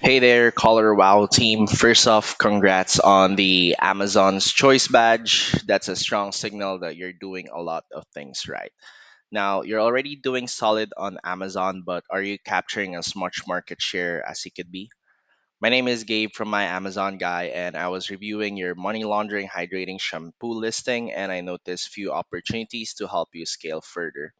Hey there, Caller Wow team. First off, congrats on the Amazon's Choice Badge. That's a strong signal that you're doing a lot of things right. Now, you're already doing solid on Amazon, but are you capturing as much market share as you could be? My name is Gabe from my Amazon guy, and I was reviewing your money laundering hydrating shampoo listing, and I noticed few opportunities to help you scale further.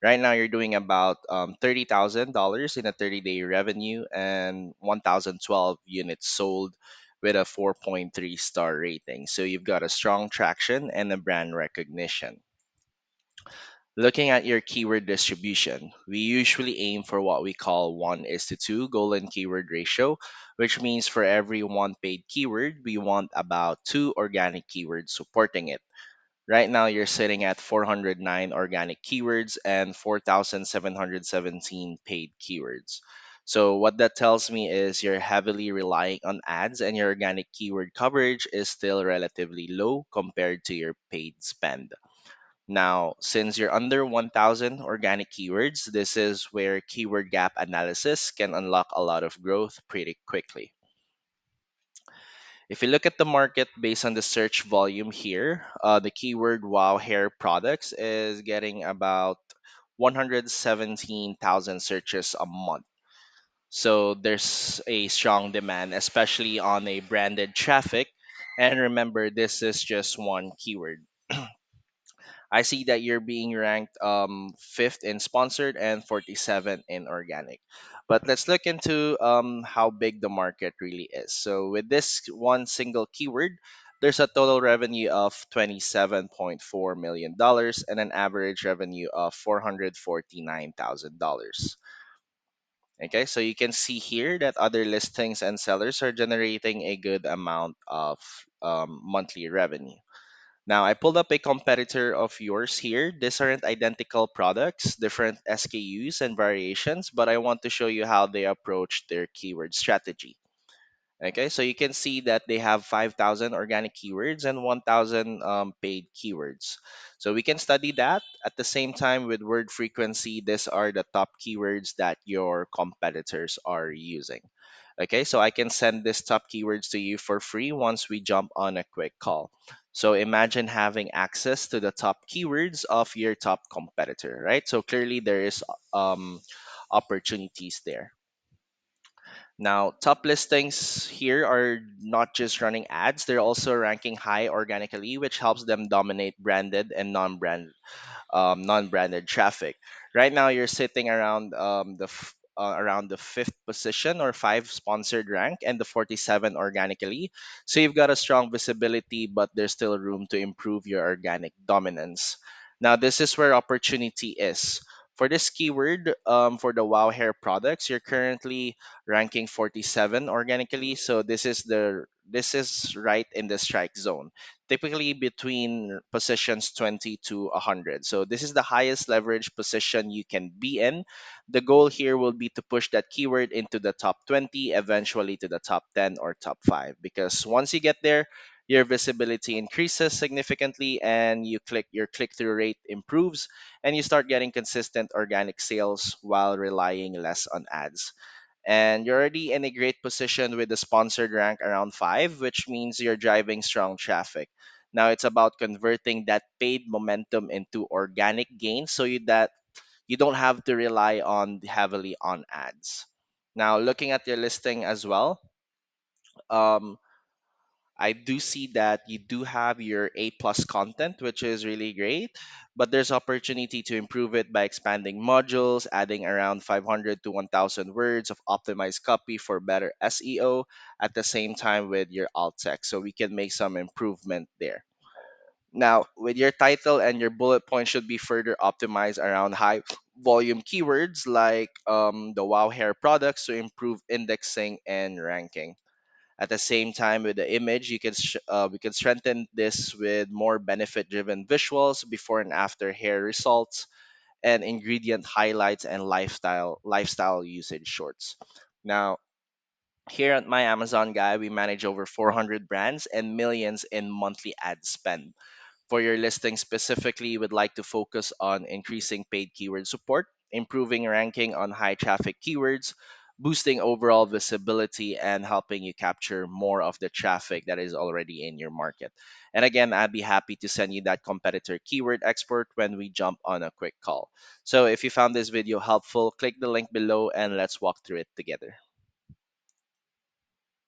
Right now, you're doing about $30,000 in a 30-day revenue and 1,012 units sold with a 4.3 star rating. So you've got a strong traction and a brand recognition. Looking at your keyword distribution, we usually aim for what we call 1 is to 2 golden keyword ratio, which means for every one paid keyword, we want about 2 organic keywords supporting it. Right now, you're sitting at 409 organic keywords and 4,717 paid keywords. So, what that tells me is you're heavily relying on ads and your organic keyword coverage is still relatively low compared to your paid spend. Now, since you're under 1,000 organic keywords, this is where keyword gap analysis can unlock a lot of growth pretty quickly. If you look at the market based on the search volume here, the keyword wow hair products is getting about 117,000 searches a month. So there's a strong demand, especially on a branded traffic. And remember, this is just one keyword. I see that you're being ranked fifth in sponsored and 47 in organic. But let's look into how big the market really is. So with this one single keyword, there's a total revenue of $27.4 million dollars and an average revenue of $449,000. Okay, so you can see here that other listings and sellers are generating a good amount of monthly revenue. Now, I pulled up a competitor of yours here. These aren't identical products, different SKUs and variations, but I want to show you how they approach their keyword strategy. Okay, so you can see that they have 5,000 organic keywords and 1,000 paid keywords. So we can study that. At the same time, with word frequency, these are the top keywords that your competitors are using. Okay, so I can send this top keywords to you for free once we jump on a quick call. So imagine having access to the top keywords of your top competitor, right? So clearly there is opportunities there. Now, top listings here are not just running ads, they're also ranking high organically, which helps them dominate branded and non-branded traffic. Right now, you're sitting around the fifth position or five sponsored rank and the 47 organically. So you've got a strong visibility, but there's still room to improve your organic dominance. Now, this is where opportunity is. For this keyword, for the Wow Hair products, you're currently ranking 47 organically. So this is right in the strike zone, typically between positions 20 to 100. So this is the highest leverage position you can be in. The goal here will be to push that keyword into the top 20, eventually to the top 10 or top 5, because once you get there, your visibility increases significantly and your click through rate improves and you start getting consistent organic sales while relying less on ads, and you're already in a great position with the sponsored rank around 5, which means you're driving strong traffic. Now it's about converting that paid momentum into organic gains so that you don't have to rely on heavily on ads. Now looking at your listing as well, um, I do see that you do have your A plus content, which is really great, but there's opportunity to improve it by expanding modules, adding around 500 to 1,000 words of optimized copy for better SEO at the same time with your alt text. So we can make some improvement there. Now, with your title and your bullet points should be further optimized around high volume keywords like the wow hair products to improve indexing and ranking. At the same time, with the image, we can strengthen this with more benefit-driven visuals, before and after hair results, and ingredient highlights and lifestyle usage shorts. Now, here at my Amazon guy, we manage over 400 brands and millions in monthly ad spend. For your listing specifically, we'd like to focus on increasing paid keyword support, improving ranking on high traffic keywords, boosting overall visibility and helping you capture more of the traffic that is already in your market. And again, I'd be happy to send you that competitor keyword expert when we jump on a quick call. So if you found this video helpful, click the link below and let's walk through it together.